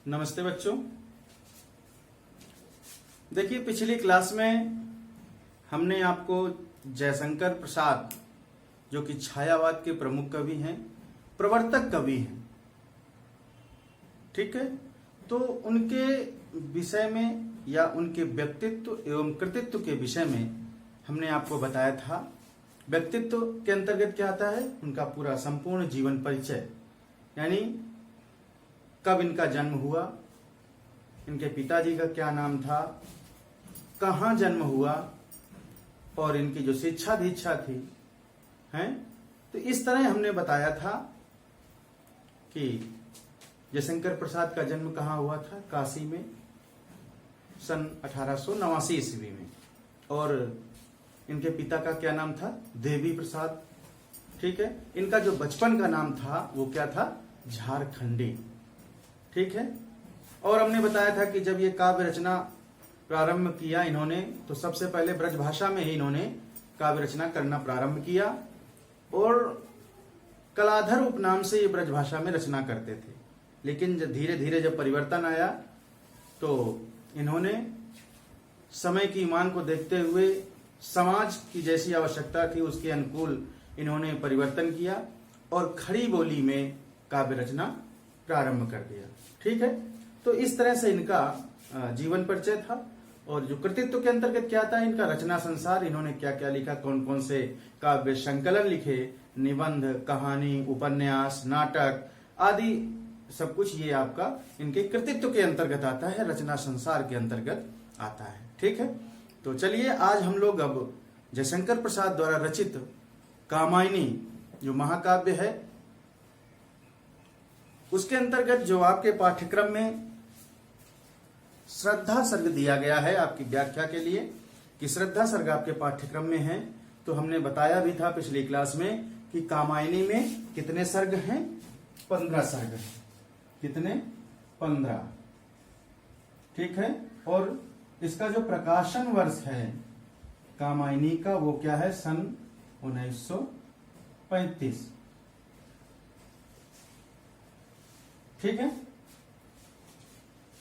नमस्ते बच्चों। देखिए, पिछली क्लास में हमने आपको जयशंकर प्रसाद, जो कि छायावाद के प्रमुख कवि हैं, प्रवर्तक कवि हैं, ठीक है, तो उनके विषय में या उनके व्यक्तित्व एवं कृतित्व के विषय में हमने आपको बताया था। व्यक्तित्व के अंतर्गत क्या आता है? उनका पूरा संपूर्ण जीवन परिचय, यानी कब इनका जन्म हुआ, इनके पिताजी का क्या नाम था, कहाँ जन्म हुआ और इनकी जो शिक्षा दीक्षा थी, हैं, तो इस तरह हमने बताया था कि जयशंकर प्रसाद का जन्म कहाँ हुआ था? काशी में सन 1889 ईस्वी में। और इनके पिता का क्या नाम था? देवी प्रसाद, ठीक है। इनका जो बचपन का नाम था वो क्या था? झारखंडी, ठीक है। और हमने बताया था कि जब ये काव्य रचना प्रारंभ किया इन्होंने, तो सबसे पहले ब्रजभाषा में ही इन्होंने काव्य रचना करना प्रारंभ किया और कलाधर उपनाम से ये ब्रजभाषा में रचना करते थे। लेकिन जब धीरे धीरे जब परिवर्तन आया तो इन्होंने समय की मांग को देखते हुए समाज की जैसी आवश्यकता थी उसके अनुकूल इन्होंने परिवर्तन किया और खड़ी बोली में काव्य रचना प्रारंभ कर दिया, ठीक है। तो इस तरह से इनका जीवन परिचय था। और जो कृतित्व के अंतर्गत क्या था? इनका रचना संसार, इन्होंने क्या क्या लिखा, कौन कौन से काव्य संकलन लिखे, निबंध, कहानी, उपन्यास, नाटक आदि सब कुछ ये आपका इनके कृतित्व के अंतर्गत आता है, रचना संसार के अंतर्गत आता है, ठीक है। तो चलिए आज हम लोग अब जयशंकर प्रसाद द्वारा रचित कामायनी जो महाकाव्य है उसके अंतर्गत जो आपके पाठ्यक्रम में श्रद्धा सर्ग दिया गया है आपकी व्याख्या के लिए कि श्रद्धा सर्ग आपके पाठ्यक्रम में है, तो हमने बताया भी था पिछली क्लास में कि कामायनी में कितने सर्ग हैं? 15 सर्ग हैं। कितने? 15, ठीक है। और इसका जो प्रकाशन वर्ष है कामायनी का वो क्या है? सन 1935, ठीक है,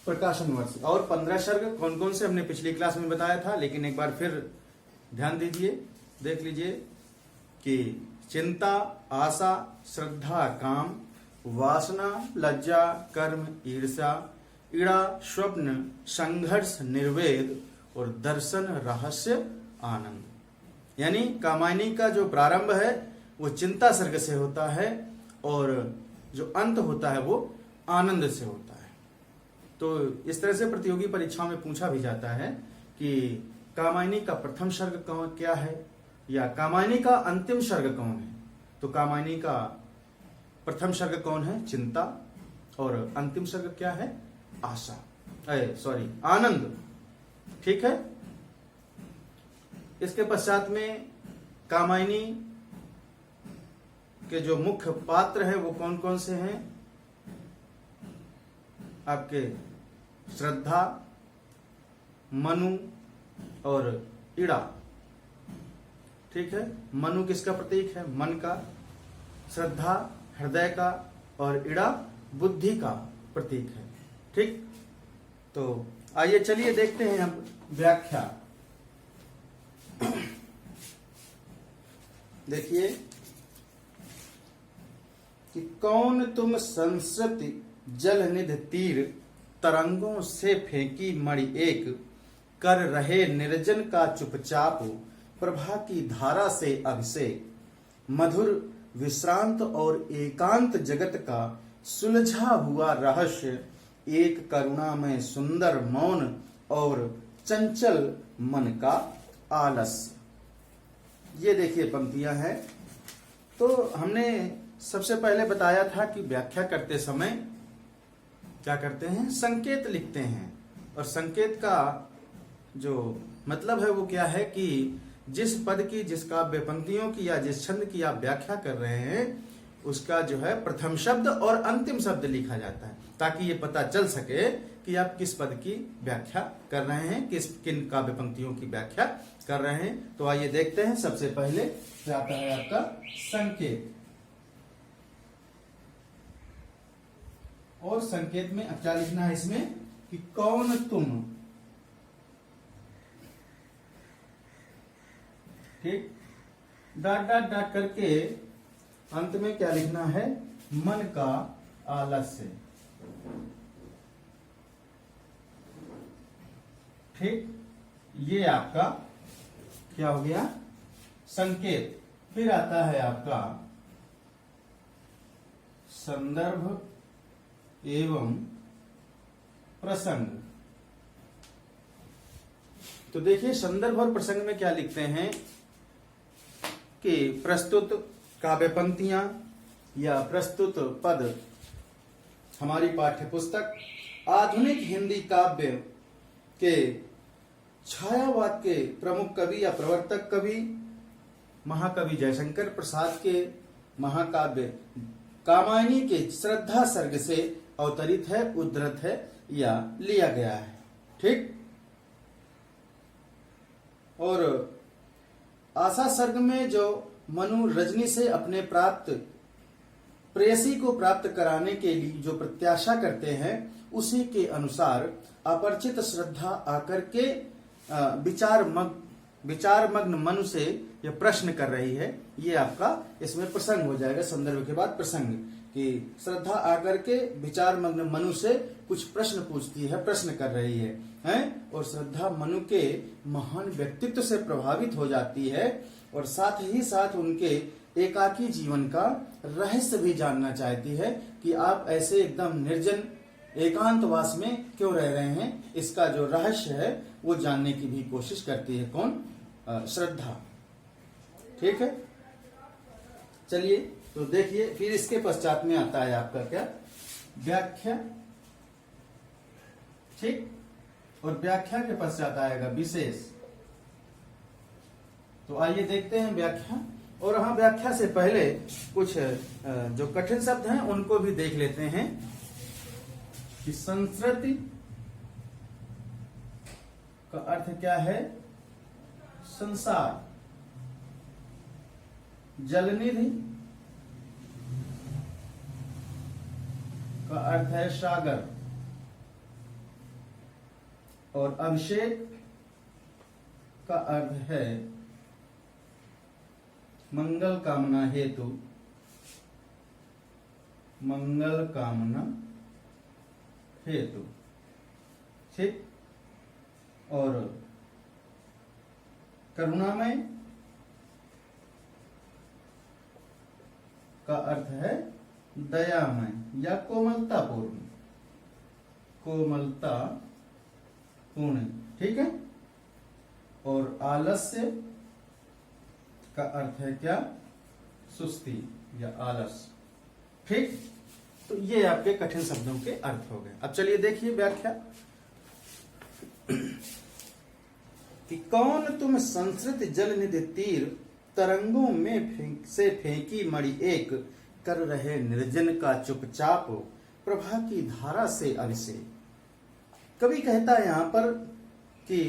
प्रकाशन वर्ष। और 15 सर्ग कौन कौन से हमने पिछली क्लास में बताया था, लेकिन एक बार फिर ध्यान दीजिए, देख लीजिए कि चिंता, आशा, श्रद्धा, काम, वासना, लज्जा, कर्म, ईर्ष्या, ईड़ा, स्वप्न, संघर्ष, निर्वेद और दर्शन, रहस्य, आनंद। यानी कामायनी का जो प्रारंभ है वो चिंता सर्ग से होता है और जो अंत होता है वो आनंद से होता है। तो इस तरह से प्रतियोगी परीक्षाओं में पूछा भी जाता है कि कामायनी का प्रथम सर्ग कौन क्या है या कामायनी का अंतिम सर्ग कौन है। तो कामायनी का प्रथम सर्ग कौन है? चिंता। और अंतिम सर्ग क्या है? आशा, आनंद, ठीक है। इसके पश्चात में कामायनी के जो मुख्य पात्र हैं वो कौन कौन से हैं? आपके श्रद्धा, मनु और ईड़ा, ठीक है। मनु किसका प्रतीक है? मन का, श्रद्धा हृदय का और ईड़ा बुद्धि का प्रतीक है, ठीक। तो आइए चलिए देखते हैं हम व्याख्या। देखिए कि कौन तुम संस्कृति जल निध तीर तरंगों से फेंकी मणि एक, कर रहे निर्जन का चुपचाप प्रभा की धारा से अभिषेक, मधुर विश्रांत और एकांत जगत का सुलझा हुआ रहस्य, एक करुणा में सुंदर मौन और चंचल मन का आलस्य। ये देखिए पंक्तियां हैं। तो हमने सबसे पहले बताया था कि व्याख्या करते समय क्या करते हैं? संकेत लिखते हैं। और संकेत का जो मतलब है वो क्या है कि जिस पद की, जिस काव्य पंक्तियों की या जिस छंद की आप व्याख्या कर रहे हैं उसका जो है प्रथम शब्द और अंतिम शब्द लिखा जाता है, ताकि ये पता चल सके कि आप किस पद की व्याख्या कर रहे हैं, किन काव्य पंक्तियों की व्याख्या कर रहे हैं। तो आइए देखते हैं। सबसे पहले आता है आपका संकेत। और संकेत में अब क्या लिखना है इसमें कि कौन तुम, ठीक, डॉट डॉट डॉट करके अंत में क्या लिखना है, मन का आलस्य, ठीक। ये आपका क्या हो गया, संकेत। फिर आता है आपका संदर्भ एवं प्रसंग। तो देखिए संदर्भ और प्रसंग में क्या लिखते हैं कि प्रस्तुत काव्य पंक्तियां या प्रस्तुत पद हमारी पाठ्य पुस्तक आधुनिक हिंदी काव्य के छायावाद के प्रमुख कवि या प्रवर्तक कवि महाकवि जयशंकर प्रसाद के महाकाव्य कामायनी के श्रद्धा सर्ग से अवतरित है, उद्धृत है या लिया गया है, ठीक। और आशा सर्ग में जो मनु रजनी से अपने प्रेयसी को प्राप्त कराने के लिए जो प्रत्याशा करते हैं, उसी के अनुसार अपरिचित श्रद्धा आकर के विचार मग्न मनु से यह प्रश्न कर रही है। ये आपका इसमें प्रसंग हो जाएगा, संदर्भ के बाद प्रसंग, कि श्रद्धा आकर के विचार मग्न मनु से कुछ प्रश्न पूछती है, प्रश्न कर रही है, हैं? और श्रद्धा मनु के महान व्यक्तित्व से प्रभावित हो जाती है और साथ ही साथ उनके एकाकी जीवन का रहस्य भी जानना चाहती है कि आप ऐसे एकदम निर्जन एकांतवास में क्यों रह रहे हैं। इसका जो रहस्य है वो जानने की भी कोशिश करती है। कौन? श्रद्धा, ठीक है। चलिए तो देखिए, फिर इसके पश्चात में आता है आपका क्या, व्याख्या, ठीक। और व्याख्या के पश्चात आएगा विशेष। तो आइए देखते हैं व्याख्या। और हाँ, व्याख्या से पहले कुछ जो कठिन शब्द हैं उनको भी देख लेते हैं कि संस्कृति का अर्थ क्या है, संसार। जलनिधि का अर्थ है सागर। और अभिषेक का अर्थ है मंगल कामना हेतु, मंगल कामना हेतु, ठीक। और करुणामय का अर्थ है दयामय या कोमलतापूर्ण, कोमलता पूर्ण, ठीक है। और आलस्य का अर्थ है क्या, सुस्ती या आलस, ठीक। तो ये आपके कठिन शब्दों के अर्थ हो गए। अब चलिए देखिए व्याख्या कि कौन तुम संस्कृत जल निधि तीर तरंगों में से फेंकी मणि एक, कर रहे निर्जन का चुपचाप प्रभा की धारा से अभिषेक। कवि कहता है यहां पर कि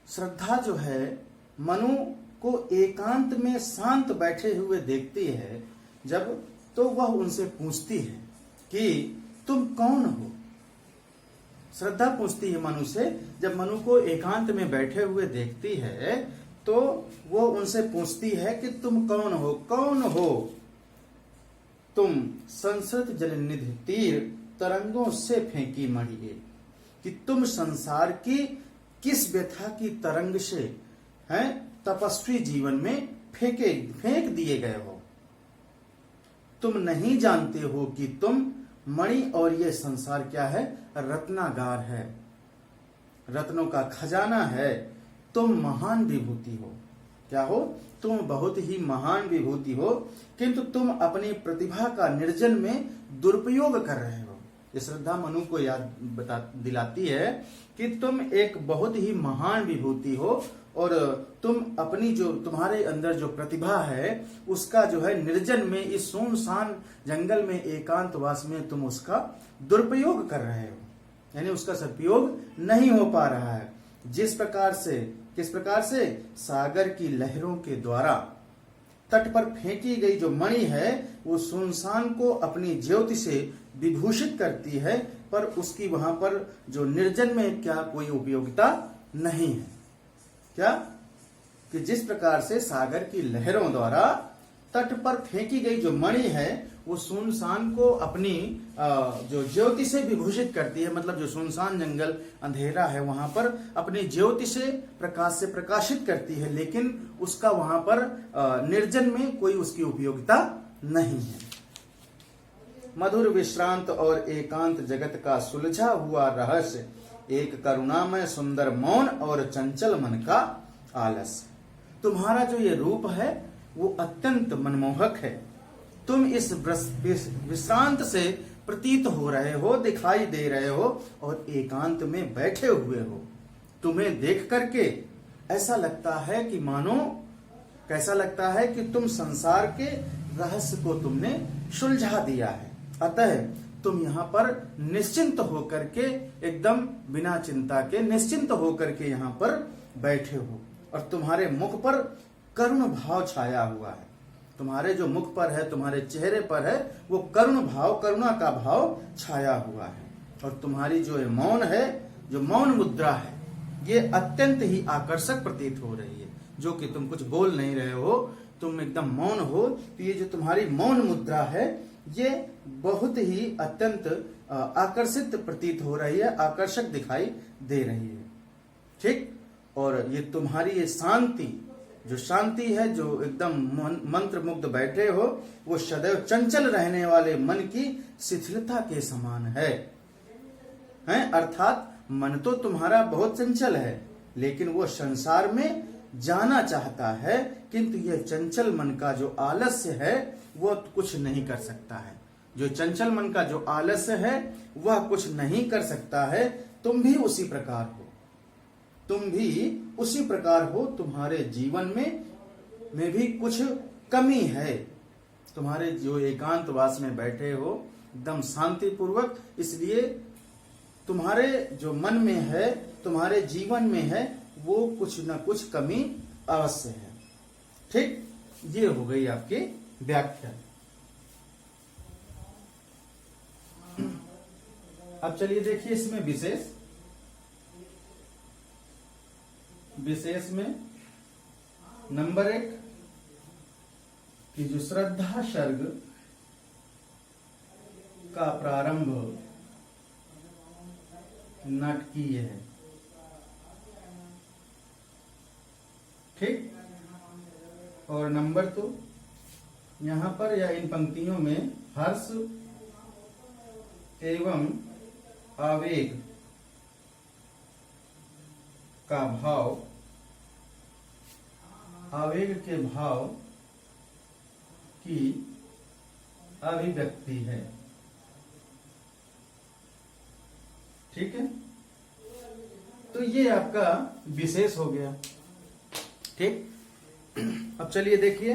श्रद्धा जो है मनु को एकांत में शांत बैठे हुए देखती है जब, तो वह उनसे पूछती है कि तुम कौन हो। श्रद्धा पूछती है मनु से, जब मनु को एकांत में बैठे हुए देखती है तो वो उनसे पूछती है कि तुम कौन हो, कौन हो तुम संस्कृत जलनिधि तीर तरंगों से फेंकी मणि एक, कि तुम संसार की किस व्यथा की तरंग से हैं तपस्वी जीवन में फेंक दिए गए हो। तुम नहीं जानते हो कि तुम मणि और ये संसार क्या है, रत्नागार है, रत्नों का खजाना है। तुम महान विभूति हो, क्या हो, तुम बहुत ही महान विभूति हो, किंतु तुम अपनी प्रतिभा का निर्जन में दुरुपयोग कर रहे हो। ये श्रद्धा मनु को याद दिलाती है कि तुम एक बहुत ही महान विभूति हो और तुम अपनी जो तुम्हारे अंदर जो प्रतिभा है उसका जो है निर्जन में, इस सुनसान जंगल में एकांतवास में तुम उसका दुरुपयोग कर रहे हो, यानी उसका सदुपयोग नहीं हो पा रहा है। जिस प्रकार से, किस प्रकार से, सागर की लहरों के द्वारा तट पर फेंकी गई जो मणि है वो सुनसान को अपनी ज्योति से विभूषित करती है, पर उसकी वहां पर जो निर्जन में क्या कोई उपयोगिता नहीं है। क्या कि जिस प्रकार से सागर की लहरों द्वारा तट पर फेंकी गई जो मणि है वो सुनसान को अपनी जो ज्योति से विभूषित करती है, मतलब जो सुनसान जंगल अंधेरा है वहां पर अपनी ज्योति से प्रकाशित करती है, लेकिन उसका वहां पर निर्जन में कोई उसकी उपयोगिता नहीं है। मधुर विश्रांत और एकांत जगत का सुलझा हुआ रहस्य, एक करुणामय सुंदर मौन और चंचल मन का आलस्य। तुम्हारा जो ये रूप है वो अत्यंत मनमोहक है। तुम इस विश्रांत से प्रतीत हो रहे हो, दिखाई दे रहे हो और एकांत में बैठे हुए हो। तुम्हें देख करके ऐसा लगता है कि मानो कैसा लगता है कि तुम संसार के रहस्य को तुमने सुलझा दिया है। अतः तुम यहाँ पर निश्चिंत होकर के, एकदम बिना चिंता के निश्चिंत होकर के यहाँ पर बैठे हो और तुम्हारे मुख पर करुण भाव छाया हुआ है। तुम्हारे जो मुख पर है, तुम्हारे चेहरे पर है, वो करुण भाव, करुणा का भाव छाया हुआ है। और तुम्हारी जो मौन है, जो मौन मुद्रा है, ये अत्यंत ही आकर्षक प्रतीत हो रही है। जो कि तुम कुछ बोल नहीं रहे हो, तुम एकदम मौन हो, तो ये जो तुम्हारी मौन मुद्रा है ये बहुत ही अत्यंत आकर्षित प्रतीत हो रही है, आकर्षक दिखाई दे रही है। ठीक। और ये तुम्हारी ये शांति, जो शांति है, जो एकदम मंत्र मुग्ध बैठे हो, वो सदैव चंचल रहने वाले मन की शिथिलता के समान है। अर्थात मन तो तुम्हारा बहुत चंचल है, लेकिन वो संसार में जाना चाहता है, किंतु यह चंचल मन का जो आलस्य है वो कुछ नहीं कर सकता है। जो चंचल मन का जो आलस्य है वह कुछ नहीं कर सकता है। तुम भी उसी प्रकार हो, तुम भी उसी प्रकार हो। तुम्हारे जीवन में भी कुछ कमी है। तुम्हारे जो एकांतवास में बैठे हो एकदम शांति पूर्वक, इसलिए तुम्हारे जो मन में है, तुम्हारे जीवन में है, वो कुछ न कुछ कमी अवश्य है। ठीक। ये हो गई आपकी व्याख्या। अब चलिए देखिए इसमें विशेष में नंबर 1 की जो श्रद्धा सर्ग का प्रारंभ नाटकीय है। ठीक। और नंबर 2 यहां पर या इन पंक्तियों में हर्ष एवं आवेग का भाव, आवेग के भाव की अभिव्यक्ति है। ठीक है। तो ये आपका विशेष हो गया। ठीक। अब चलिए देखिए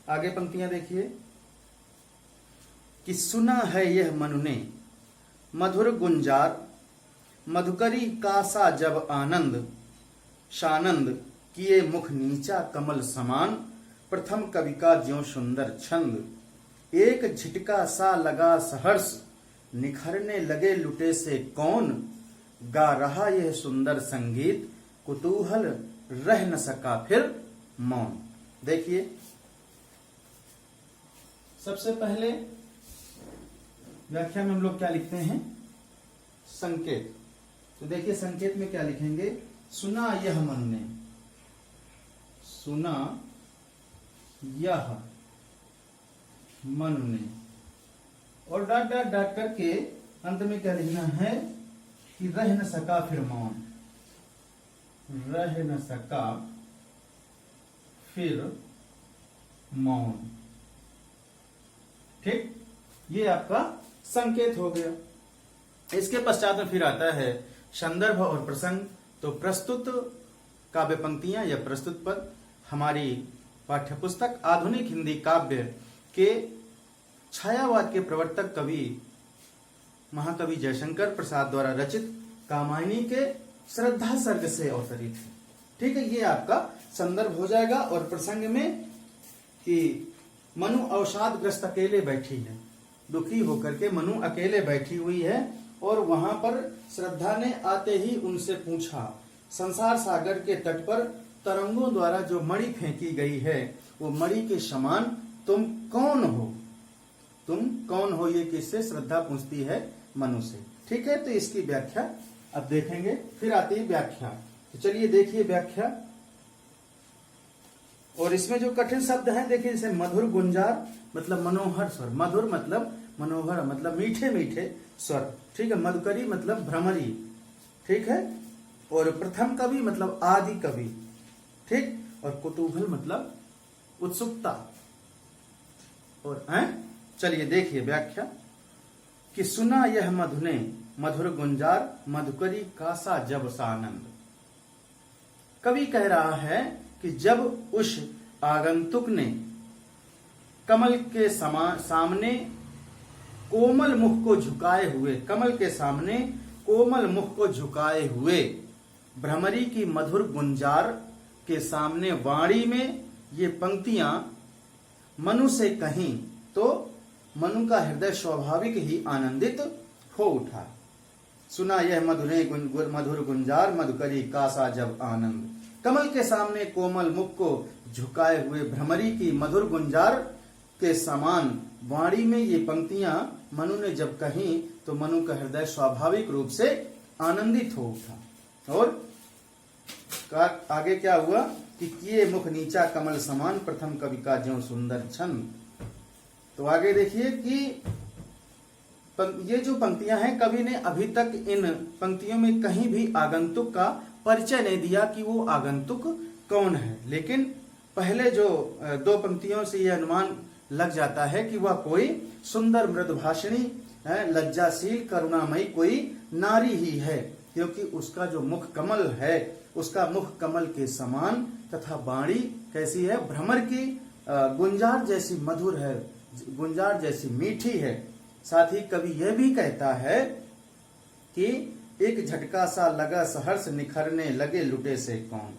आगे पंक्तियां देखिए कि सुना है यह मनु ने मधुर गुंजार, मधुकरी कासा जब आनंद, शानंद किए मुख नीचा कमल समान, प्रथम कवि का ज्यों सुंदर छंद, एक झिटका सा लगा सहर्ष, निखरने लगे लुटे से कौन, गा रहा यह सुंदर संगीत, कुतूहल रह न सका फिर मौन। देखिए सबसे पहले व्याख्या में हम लोग क्या लिखते हैं, संकेत। तो देखिए संकेत में क्या लिखेंगे, सुना यह मन ने, सुना यह मन ने, और डाट डाट डाट करके अंत में क्या लिखना है कि रह न सका फिर मौन, रह न सका फिर मौन। ठीक। ये आपका संकेत हो गया। इसके पश्चात में फिर आता है संदर्भ और प्रसंग। तो प्रस्तुत काव्य पंक्तियां या प्रस्तुत पद हमारी पाठ्यपुस्तक आधुनिक हिंदी काव्य के छायावाद के प्रवर्तक कवि महाकवि जयशंकर प्रसाद द्वारा रचित कामायनी के श्रद्धा सर्ग से अवतरित है। ठीक है। ये आपका संदर्भ हो जाएगा। और प्रसंग में कि मनु अवसादग्रस्त अकेले बैठी है, दुखी होकर के मनु अकेले बैठी हुई है। और वहां पर श्रद्धा ने आते ही उनसे पूछा, संसार सागर के तट पर तरंगों द्वारा जो मणि फेंकी गई है वो मणि के समान तुम कौन हो? तुम कौन हो? ये किससे श्रद्धा पूछती है? मनु से। ठीक है, तो इसकी व्याख्या अब देखेंगे। फिर आती है व्याख्या। तो चलिए देखिए व्याख्या। और इसमें जो कठिन शब्द हैं देखिए, जैसे मधुर गुंजार मतलब मनोहर स्वर, मधुर मतलब मनोहर मतलब मीठे मीठे स्वर। ठीक है, मधुकरी मतलब भ्रमरी। ठीक है, और प्रथम कवि मतलब आदि कवि। ठीक, और कुतूहल मतलब उत्सुकता। और चलिए देखिए व्याख्या कि सुना यह मधु ने मधुर गुंजार मधुकरी कासा जब सानंद। कवि कह रहा है कि जब उस आगंतुक ने कमल के सामने कोमल मुख को झुकाए हुए, कमल के सामने कोमल मुख को झुकाए हुए भ्रमरी की मधुर गुंजार के सामने वाणी में ये पंक्तियां मनु से कहीं तो मनु का हृदय स्वाभाविक ही आनंदित हो उठा। सुना यह मधुर गुंजार मधुकरी कासा जब आनंद। कमल के सामने कोमल मुख को झुकाए हुए भ्रमरी की मधुर गुंजार के समान वाणी में ये पंक्तियां मनु ने जब कही तो मनु का हृदय स्वाभाविक रूप से आनंदित हो उठा। और आगे क्या हुआ कि किए मुख नीचा कमल समान प्रथम कवि का ज्यों सुंदर छंद। तो आगे देखिए कि ये जो पंक्तियां हैं, कवि ने अभी तक इन पंक्तियों में कहीं भी आगंतुक का परिचय नहीं दिया कि वो आगंतुक कौन है। लेकिन पहले जो दो पंक्तियों से यह अनुमान लग जाता है कि वह कोई सुंदर मृदुभाषिणी लज्जाशील करुणामयी कोई नारी ही है, क्योंकि उसका जो मुख कमल है, उसका मुख कमल के समान तथा वाणी कैसी है? भ्रमर की गुंजार जैसी मधुर है, गुंजार जैसी मीठी है। साथ ही कवि यह भी कहता है कि एक झटका सा लगा सहर्ष निखरने लगे लुटे से कौन,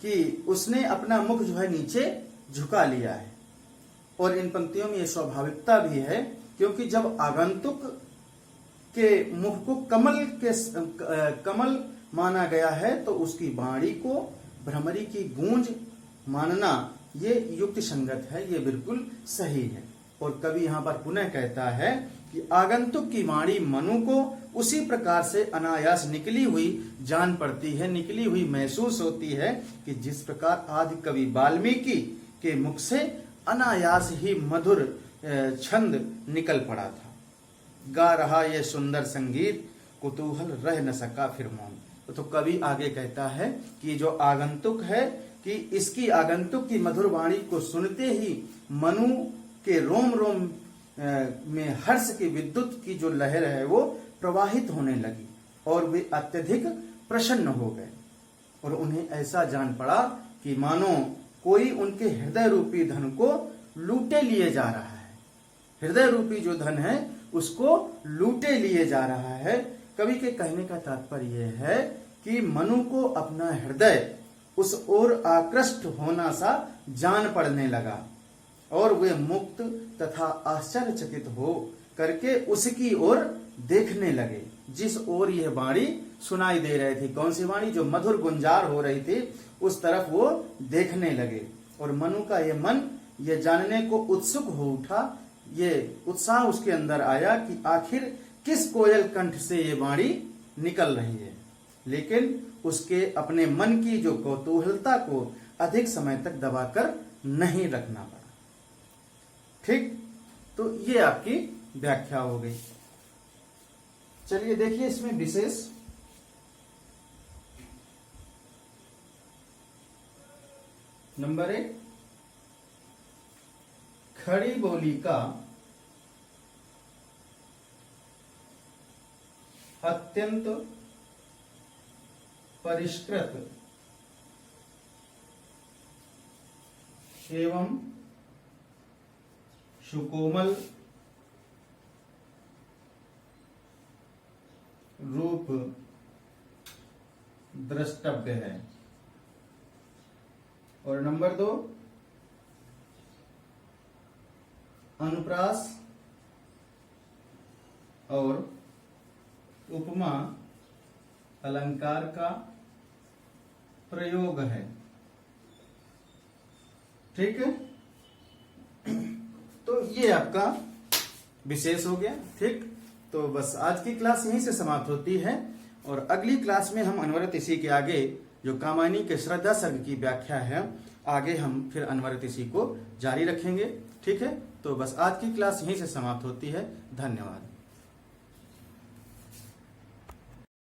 कि उसने अपना मुख जो है नीचे झुका लिया है। और इन पंक्तियों में यह स्वाभाविकता भी है, क्योंकि जब आगंतुक के मुख को कमल माना गया है तो उसकी वाणी को भ्रमरी की गूंज मानना ये युक्त संगत है, ये बिल्कुल सही है। और कवि यहाँ पर पुनः कहता है कि आगंतुक की वाणी मनु को उसी प्रकार से अनायास निकली हुई जान पड़ती है, निकली हुई महसूस होती है कि जिस प्रकार आदि कवि वाल्मीकि के मुख से अनायास ही मधुर छंद निकल पड़ा था। गा रहा ये सुंदर संगीत कुतूहल रह न सका फिर मौन। तो कवि आगे कहता है कि जो आगंतुक है कि इसकी आगंतुक की मधुर वाणी को सुनते ही मनु के रोम रोम में हर्ष की विद्युत की जो लहर है वो प्रवाहित होने लगी और वे अत्यधिक प्रसन्न हो गए। और उन्हें ऐसा जान पड़ा कि मानो कोई उनके हृदय रूपी धन को लूटे लिए जा रहा है। हृदय रूपी जो धन है उसको लूटे लिए जा रहा है। कवि के कहने का तात्पर्य यह है कि मनु को अपना हृदय उस ओर आकृष्ट होना सा जान पड़ने लगा और वे मुक्त तथा आश्चर्यचकित हो करके उसकी ओर देखने लगे जिस ओर यह वाणी सुनाई दे रही थी। कौन सी वाणी? जो मधुर गुंजार हो रही थी, उस तरफ वो देखने लगे। और मनु का यह मन यह जानने को उत्सुक हो उठा, ये उत्साह उसके अंदर आया कि आखिर किस कोयल कंठ से ये वाणी निकल रही है। लेकिन उसके अपने मन की जो कौतूहलता को अधिक समय तक दबाकर नहीं रखना पड़ा। ठीक, तो ये आपकी व्याख्या हो गई। चलिए देखिए इसमें विशेष नंबर 1, खड़ी बोली का अत्यंत परिष्कृत एवं सुकोमल रूप द्रष्टव्य है। और नंबर 2, अनुप्रास और उपमा अलंकार का प्रयोग है। ठीक है, तो ये आपका विशेष हो गया। ठीक, तो बस आज की क्लास यहीं से समाप्त होती है और अगली क्लास में हम अनवरत इसी के आगे जो कामायनी के श्रद्धा सर्ग की व्याख्या है, आगे हम फिर अनवरत इसी को जारी रखेंगे। ठीक है, तो बस आज की क्लास यहीं से समाप्त होती है। धन्यवाद।